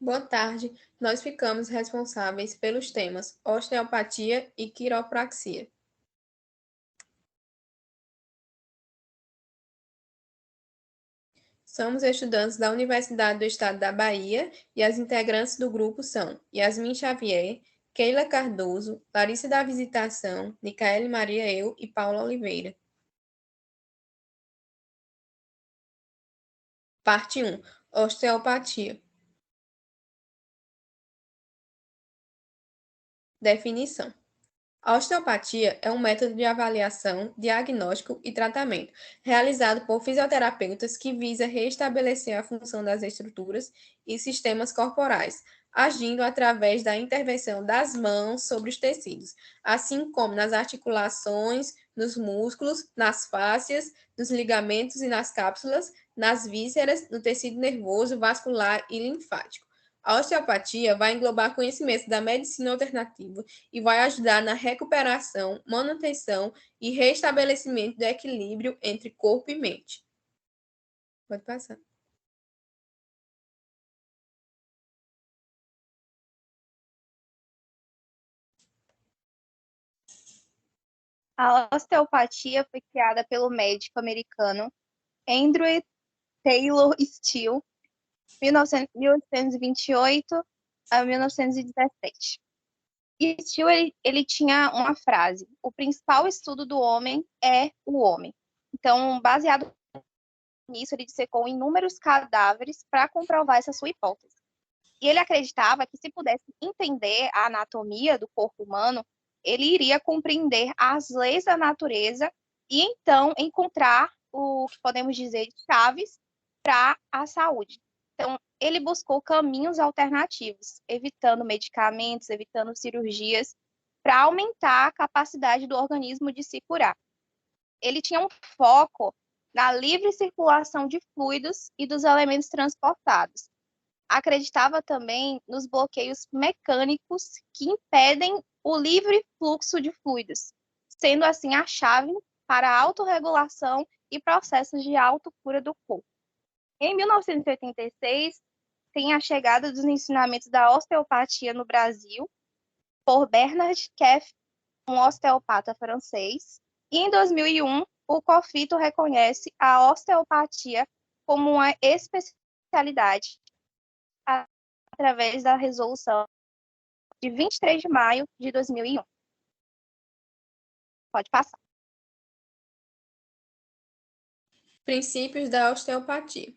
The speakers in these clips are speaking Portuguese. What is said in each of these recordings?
Boa tarde. Nós ficamos responsáveis pelos temas osteopatia e quiropraxia. Somos estudantes da Universidade do Estado da Bahia e as integrantes do grupo são Yasmin Xavier, Keila Cardoso, Larissa da Visitação, Nicaele Maria Eu e Paula Oliveira. Parte 1. Osteopatia. Definição. A osteopatia é um método de avaliação, diagnóstico e tratamento realizado por fisioterapeutas que visa restabelecer a função das estruturas e sistemas corporais, agindo através da intervenção das mãos sobre os tecidos, assim como nas articulações, nos músculos, nas fáscias, nos ligamentos e nas cápsulas, nas vísceras, no tecido nervoso, vascular e linfático. A osteopatia vai englobar conhecimentos da medicina alternativa e vai ajudar na recuperação, manutenção e restabelecimento do equilíbrio entre corpo e mente. Pode passar. A osteopatia foi criada pelo médico americano Andrew Taylor Still, 1828 a 1917. E Still ele tinha uma frase: o principal estudo do homem é o homem. Então, baseado nisso, ele dissecou inúmeros cadáveres para comprovar essa sua hipótese. E ele acreditava que se pudesse entender a anatomia do corpo humano, ele iria compreender as leis da natureza e então encontrar o que podemos dizer de chaves para a saúde. Então, ele buscou caminhos alternativos, evitando medicamentos, evitando cirurgias, para aumentar a capacidade do organismo de se curar. Ele tinha um foco na livre circulação de fluidos e dos elementos transportados. Acreditava também nos bloqueios mecânicos que impedem o livre fluxo de fluidos, sendo assim a chave para a autorregulação e processos de autocura do corpo. Em 1986, tem a chegada dos ensinamentos da osteopatia no Brasil por Bernard Keff, um osteopata francês, e em 2001, o COFITO reconhece a osteopatia como uma especialidade através da resolução de 23 de maio de 2001. Pode passar. Princípios da osteopatia.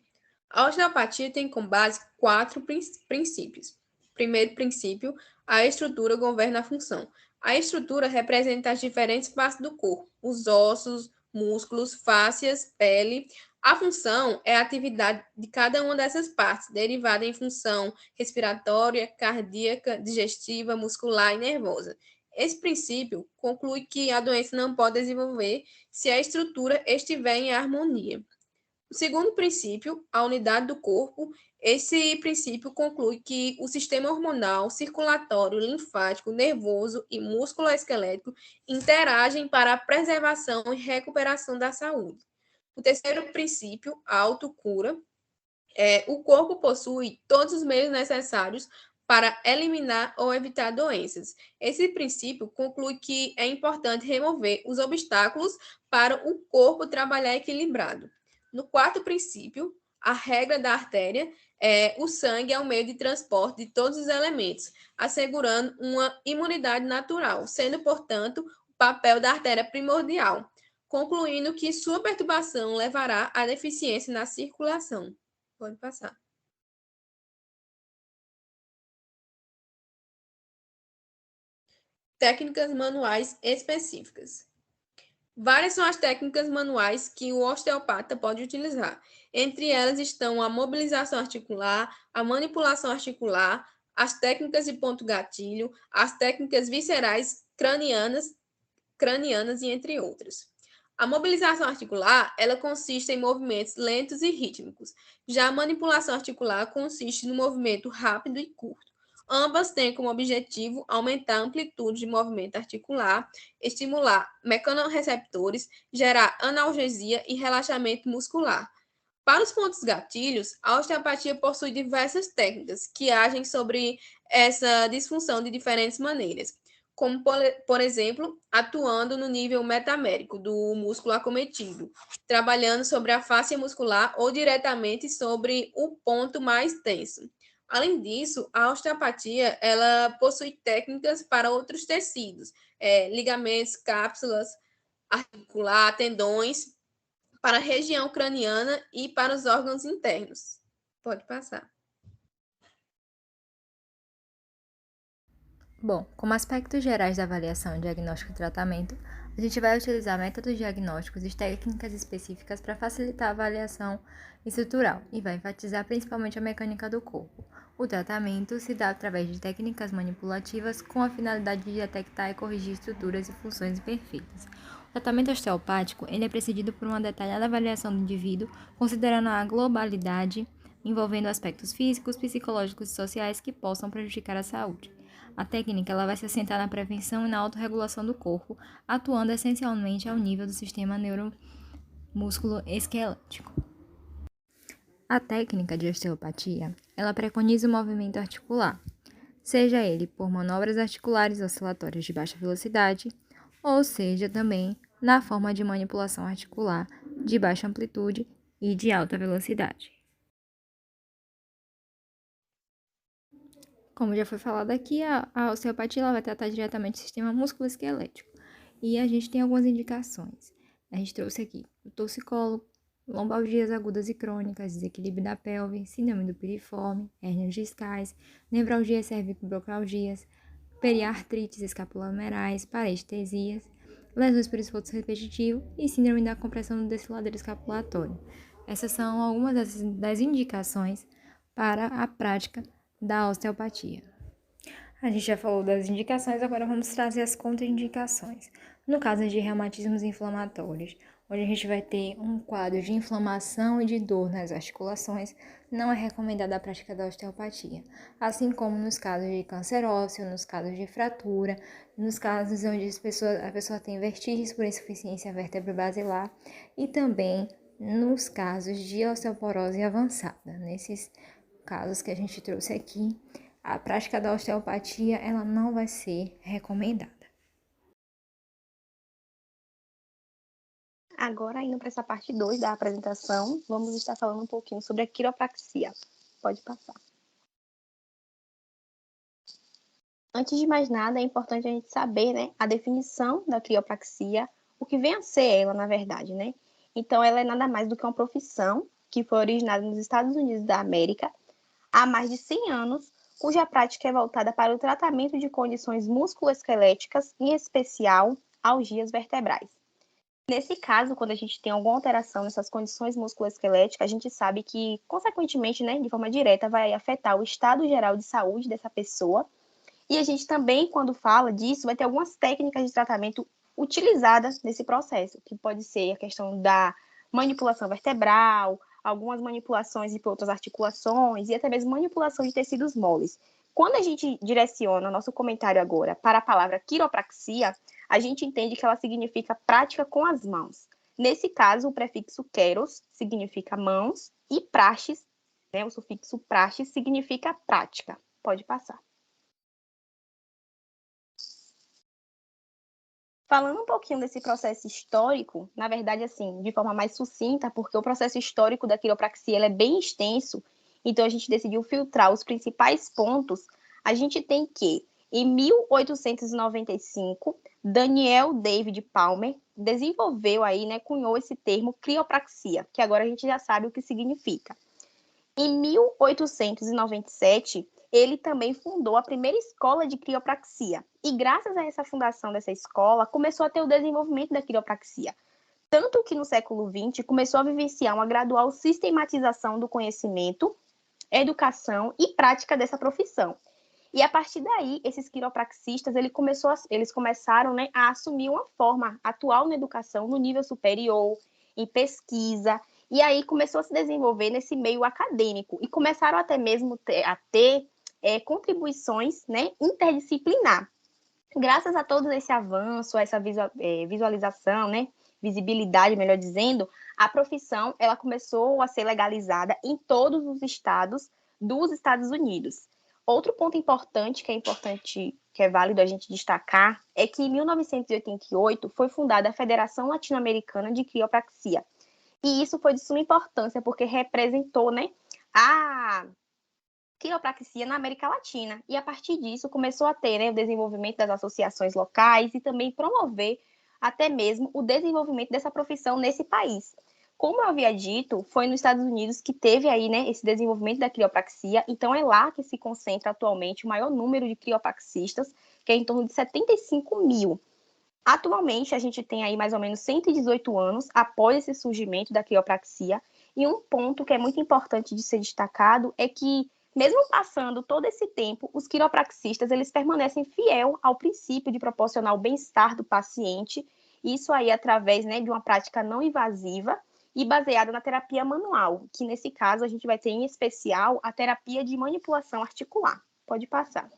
A osteopatia tem como base 4 princípios. Primeiro princípio, a estrutura governa a função. A estrutura representa as diferentes partes do corpo, os ossos, músculos, fáscias, pele. A função é a atividade de cada uma dessas partes, derivada em função respiratória, cardíaca, digestiva, muscular e nervosa. Esse princípio conclui que a doença não pode desenvolver se a estrutura estiver em harmonia. O segundo princípio, a unidade do corpo, esse princípio conclui que o sistema hormonal, circulatório, linfático, nervoso e músculo-esquelético interagem para a preservação e recuperação da saúde. O terceiro princípio, a autocura, o corpo possui todos os meios necessários para eliminar ou evitar doenças. Esse princípio conclui que é importante remover os obstáculos para o corpo trabalhar equilibrado. No quarto princípio, a regra da artéria, o sangue é o meio de transporte de todos os elementos, assegurando uma imunidade natural, sendo, portanto, o papel da artéria primordial, concluindo que sua perturbação levará à deficiência na circulação. Pode passar. Técnicas manuais específicas. Várias são as técnicas manuais que o osteopata pode utilizar. Entre elas estão a mobilização articular, a manipulação articular, as técnicas de ponto-gatilho, as técnicas viscerais cranianas e entre outras. A mobilização articular, ela consiste em movimentos lentos e rítmicos. Já a manipulação articular consiste no movimento rápido e curto. Ambas têm como objetivo aumentar a amplitude de movimento articular, estimular mecanorreceptores, gerar analgesia e relaxamento muscular. Para os pontos gatilhos, a osteopatia possui diversas técnicas que agem sobre essa disfunção de diferentes maneiras, como, por exemplo, atuando no nível metamérico do músculo acometido, trabalhando sobre a face muscular ou diretamente sobre o ponto mais tenso. Além disso, a osteopatia ela possui técnicas para outros tecidos, ligamentos, cápsulas, articular, tendões, para a região craniana e para os órgãos internos. Pode passar. Bom, como aspectos gerais da avaliação, diagnóstico e tratamento, a gente vai utilizar métodos diagnósticos e técnicas específicas para facilitar a avaliação estrutural e vai enfatizar principalmente a mecânica do corpo. O tratamento se dá através de técnicas manipulativas com a finalidade de detectar e corrigir estruturas e funções imperfeitas. O tratamento osteopático ele é precedido por uma detalhada avaliação do indivíduo, considerando a globalidade, envolvendo aspectos físicos, psicológicos e sociais que possam prejudicar a saúde. A técnica ela vai se assentar na prevenção e na autorregulação do corpo, atuando essencialmente ao nível do sistema neuromusculoesquelético. A técnica de osteopatia, ela preconiza o movimento articular, seja ele por manobras articulares oscilatórias de baixa velocidade, ou seja também na forma de manipulação articular de baixa amplitude e de alta velocidade. Como já foi falado aqui, a osteopatia ela vai tratar diretamente do sistema musculoesquelético. E a gente tem algumas indicações. A gente trouxe aqui o torcicolo, lombalgias agudas e crônicas, desequilíbrio da pelve, síndrome do piriforme, hérnias discais, nevralgias cervico-procalgias, periartrites escapulomerais, parestesias, lesões por esforço repetitivo e síndrome da compressão do desfiladeiro escapulatório. Essas são algumas das indicações para a prática da osteopatia. A gente já falou das indicações, agora vamos trazer as contraindicações. No caso de reumatismos inflamatórios, onde a gente vai ter um quadro de inflamação e de dor nas articulações, não é recomendada a prática da osteopatia. Assim como nos casos de câncer ósseo, nos casos de fratura, nos casos onde a pessoa tem vertigens por insuficiência vertebro-basilar e também nos casos de osteoporose avançada. Nesses casos que a gente trouxe aqui, a prática da osteopatia ela não vai ser recomendada. Agora, indo para essa parte 2 da apresentação, vamos estar falando um pouquinho sobre a quiropraxia. Pode passar. Antes de mais nada, é importante a gente saber, né, a definição da quiropraxia, o que vem a ser ela, na verdade, né? Então, ela é nada mais do que uma profissão que foi originada nos Estados Unidos da América há mais de 100 anos, cuja prática é voltada para o tratamento de condições musculoesqueléticas, em especial algias vertebrais. Nesse caso, quando a gente tem alguma alteração nessas condições musculoesqueléticas, a gente sabe que, consequentemente, né, de forma direta, vai afetar o estado geral de saúde dessa pessoa. E a gente também, quando fala disso, vai ter algumas técnicas de tratamento utilizadas nesse processo, que pode ser a questão da manipulação vertebral, algumas manipulações de outras articulações e até mesmo manipulação de tecidos moles. Quando a gente direciona o nosso comentário agora para a palavra quiropraxia, a gente entende que ela significa prática com as mãos. Nesse caso, o prefixo keros significa mãos e praxis, né, o sufixo praxis significa prática. Pode passar. Falando um pouquinho desse processo histórico, na verdade, assim, de forma mais sucinta, porque o processo histórico da quiropraxia é bem extenso, então a gente decidiu filtrar os principais pontos. A gente tem que, em 1895, Daniel David Palmer desenvolveu aí, né, cunhou esse termo criopraxia, que agora a gente já sabe o que significa. Em 1897, ele também fundou a primeira escola de criopraxia. E graças a essa fundação dessa escola, começou a ter o desenvolvimento da criopraxia. Tanto que no século XX começou a vivenciar uma gradual sistematização do conhecimento, educação e prática dessa profissão. E a partir daí, esses quiropraxistas eles começaram, né, a assumir uma forma atual na educação no nível superior, em pesquisa, e aí começou a se desenvolver nesse meio acadêmico e começaram até mesmo a ter contribuições, né, interdisciplinar. Graças a todo esse avanço, a essa visualização, né, visibilidade, melhor dizendo, a profissão ela começou a ser legalizada em todos os estados dos Estados Unidos. Outro ponto importante, que é válido a gente destacar, é que em 1988 foi fundada a Federação Latino-Americana de Criopraxia. E isso foi de suma importância, porque representou, né, a quiropraxia na América Latina. E a partir disso começou a ter, né, o desenvolvimento das associações locais e também promover até mesmo o desenvolvimento dessa profissão nesse país. Como eu havia dito, foi nos Estados Unidos que teve aí, né, esse desenvolvimento da criopraxia, então é lá que se concentra atualmente o maior número de criopraxistas, que é em torno de 75 mil. Atualmente, a gente tem aí mais ou menos 118 anos após esse surgimento da criopraxia, e um ponto que é muito importante de ser destacado é que, mesmo passando todo esse tempo, os quiropraxistas eles permanecem fiel ao princípio de proporcionar o bem-estar do paciente, isso aí através, né, de uma prática não invasiva e baseada na terapia manual, que nesse caso a gente vai ter em especial a terapia de manipulação articular. Pode passar.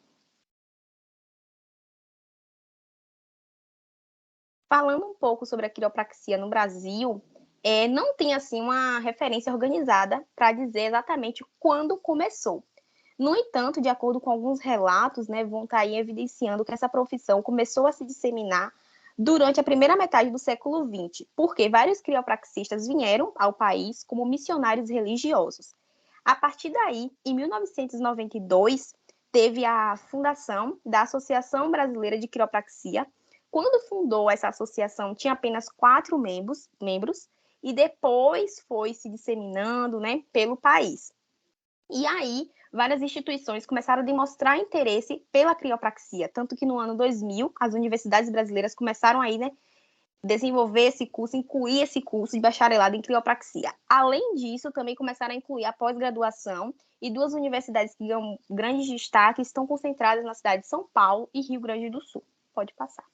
Falando um pouco sobre a quiropraxia no Brasil, não tem assim uma referência organizada para dizer exatamente quando começou. No entanto, de acordo com alguns relatos, né, vão estar aí evidenciando que essa profissão começou a se disseminar durante a primeira metade do século XX, porque vários criopraxistas vieram ao país como missionários religiosos. A partir daí, em 1992, teve a fundação da Associação Brasileira de Quiropraxia. Quando fundou essa associação, tinha apenas 4 membros, e depois foi se disseminando, né, pelo país. E aí, várias instituições começaram a demonstrar interesse pela criopraxia, tanto que no ano 2000, as universidades brasileiras começaram aí, né, desenvolver esse curso, incluir esse curso de bacharelado em criopraxia. Além disso, também começaram a incluir a pós-graduação, e 2 universidades que ganham grandes destaques estão concentradas na cidade de São Paulo e Rio Grande do Sul. Pode passar.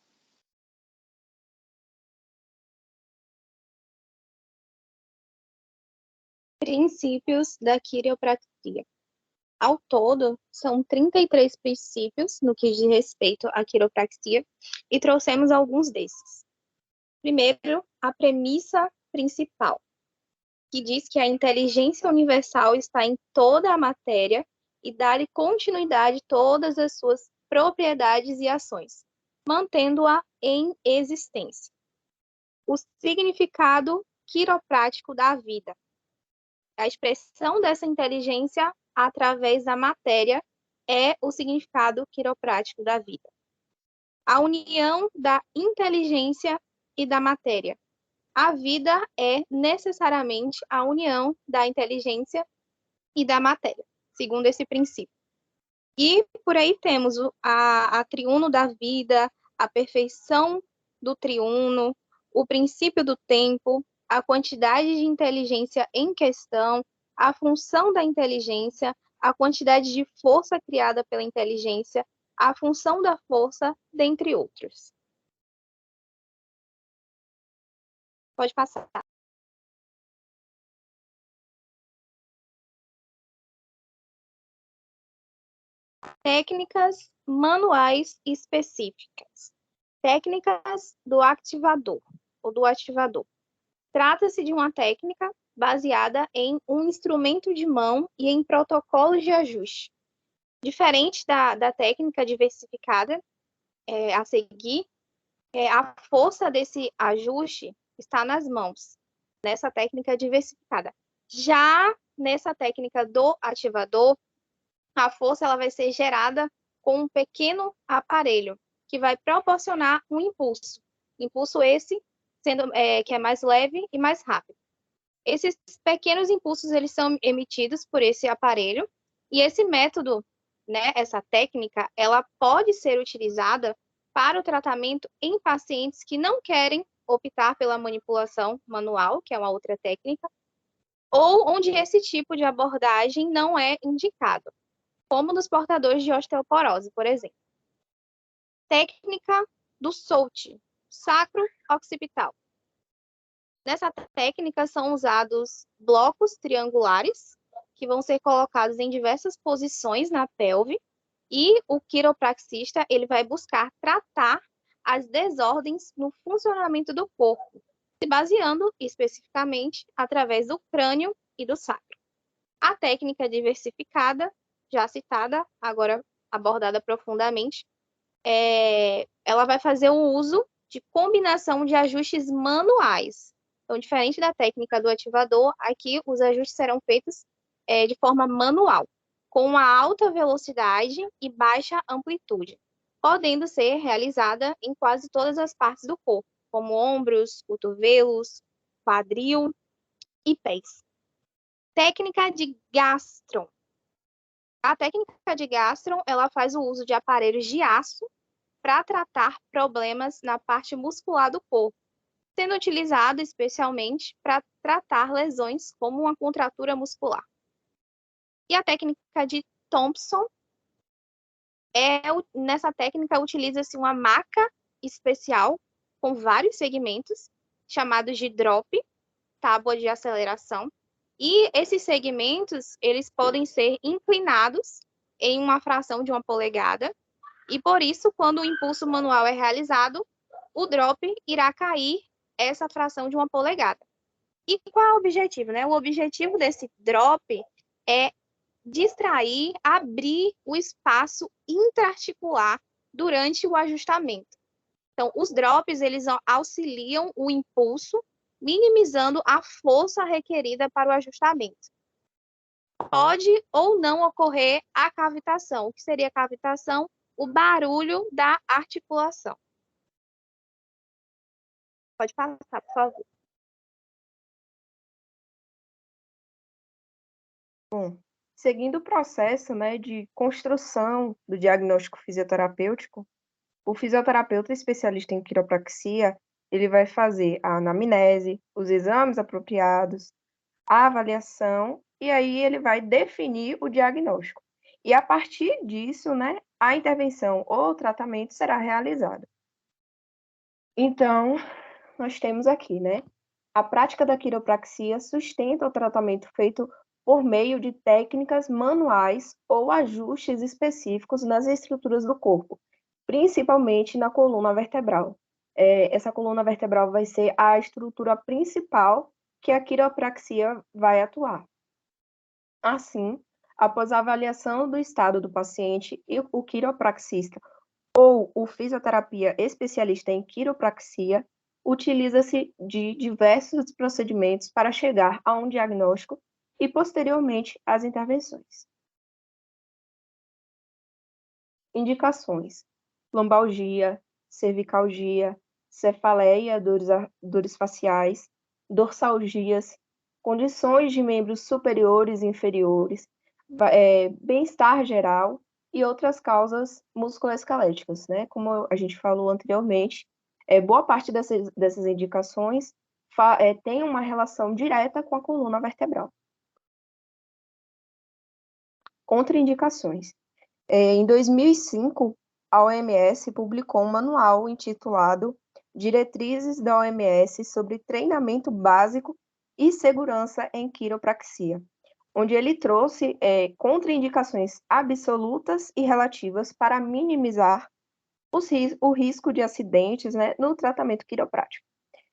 Princípios da quiropraxia. Ao todo, são 33 princípios no que diz respeito à quiropraxia e trouxemos alguns desses. Primeiro, a premissa principal, que diz que a inteligência universal está em toda a matéria e dá-lhe continuidade todas as suas propriedades e ações, mantendo-a em existência. O significado quiroprático da vida. A expressão dessa inteligência através da matéria é o significado quiroprático da vida. A união da inteligência e da matéria. A vida é necessariamente a união da inteligência e da matéria, segundo esse princípio. E por aí temos a triuno da vida, a perfeição do triuno, o princípio do tempo, a quantidade de inteligência em questão, a função da inteligência, a quantidade de força criada pela inteligência, a função da força, dentre outros. Pode passar. Técnicas manuais específicas. Técnicas do ativador ou do ativador. Trata-se de uma técnica baseada em um instrumento de mão e em protocolos de ajuste. Diferente da técnica diversificada a seguir, a força desse ajuste está nas mãos, nessa técnica diversificada. Já nessa técnica do ativador, a força ela vai ser gerada com um pequeno aparelho, que vai proporcionar um impulso. Impulso esse sendo que é mais leve e mais rápido. Esses pequenos impulsos eles são emitidos por esse aparelho, e esse método, né, essa técnica, ela pode ser utilizada para o tratamento em pacientes que não querem optar pela manipulação manual, que é uma outra técnica, ou onde esse tipo de abordagem não é indicado, como nos portadores de osteoporose, por exemplo. Técnica do SOLT, sacro-occipital. Nessa técnica são usados blocos triangulares, que vão ser colocados em diversas posições na pelve, e o quiropraxista ele vai buscar tratar as desordens no funcionamento do corpo, se baseando especificamente através do crânio e do sacro. A técnica diversificada, já citada, agora abordada profundamente, ela vai fazer o uso de combinação de ajustes manuais. Então, diferente da técnica do ativador, aqui os ajustes serão feitos de forma manual, com uma alta velocidade e baixa amplitude, podendo ser realizada em quase todas as partes do corpo, como ombros, cotovelos, quadril e pés. Técnica de gastron. A técnica de gastron, ela faz o uso de aparelhos de aço para tratar problemas na parte muscular do corpo, sendo utilizado especialmente para tratar lesões como uma contratura muscular. E a técnica de Thompson, nessa técnica utiliza-se uma maca especial com vários segmentos, chamados de drop, tábua de aceleração, e esses segmentos, eles podem ser inclinados em uma fração de 1 polegada, e por isso, quando o impulso manual é realizado, o drop irá cair essa fração de 1 polegada. E qual é o objetivo, né? O objetivo desse drop é distrair, abrir o espaço intraarticular durante o ajustamento. Então, os drops, eles auxiliam o impulso, minimizando a força requerida para o ajustamento. Pode ou não ocorrer a cavitação. O que seria a cavitação? O barulho da articulação. Pode passar, por favor. Bom, seguindo o processo, né, de construção do diagnóstico fisioterapêutico, o fisioterapeuta especialista em quiropraxia, ele vai fazer a anamnese, os exames apropriados, a avaliação, e aí ele vai definir o diagnóstico. E a partir disso, né, a intervenção ou tratamento será realizada. Então, nós temos aqui, né, a prática da quiropraxia sustenta o tratamento feito por meio de técnicas manuais ou ajustes específicos nas estruturas do corpo, principalmente na coluna vertebral. Essa coluna vertebral vai ser a estrutura principal que a quiropraxia vai atuar. Assim, após a avaliação do estado do paciente, o quiropraxista ou o fisioterapia especialista em quiropraxia utiliza-se de diversos procedimentos para chegar a um diagnóstico e, posteriormente, às intervenções. Indicações: lombalgia, cervicalgia, cefaleia, dores faciais, dorsalgias, condições de membros superiores e inferiores, bem-estar geral e outras causas musculoesqueléticas, né? Como a gente falou anteriormente, boa parte dessas indicações tem uma relação direta com a coluna vertebral. Contraindicações. Em 2005, a OMS publicou um manual intitulado Diretrizes da OMS sobre treinamento básico e segurança em quiropraxia, onde ele trouxe contraindicações absolutas e relativas para minimizar o risco de acidentes, né, no tratamento quiroprático.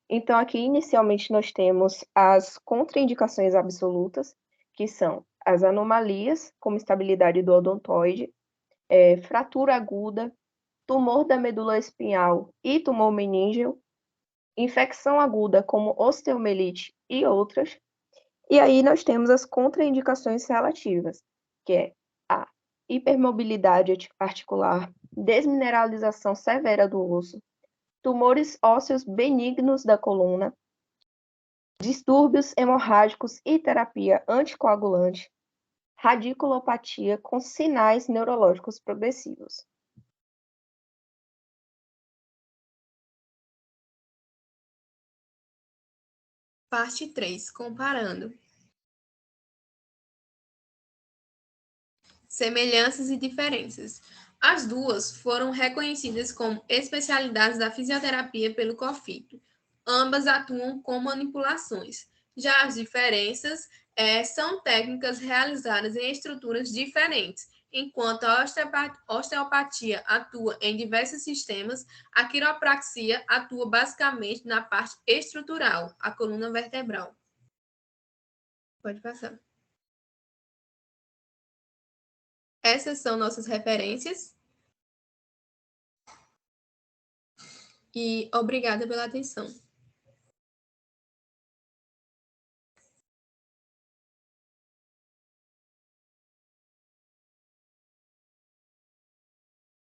Então, aqui, inicialmente, nós temos as contraindicações absolutas, que são as anomalias, como estabilidade do odontoide, fratura aguda, tumor da medula espinhal e tumor meníngeo, infecção aguda, como osteomielite e outras. E aí nós temos as contraindicações relativas, que é a hipermobilidade articular, desmineralização severa do osso, tumores ósseos benignos da coluna, distúrbios hemorrágicos e terapia anticoagulante, radiculopatia com sinais neurológicos progressivos. Parte 3. Comparando. Semelhanças e diferenças. As duas foram reconhecidas como especialidades da fisioterapia pelo COFIP. Ambas atuam com manipulações. Já as diferenças são técnicas realizadas em estruturas diferentes Enquanto a osteopatia atua em diversos sistemas, a quiropraxia atua basicamente na parte estrutural, a coluna vertebral. Pode passar. Essas são nossas referências. E obrigada pela atenção.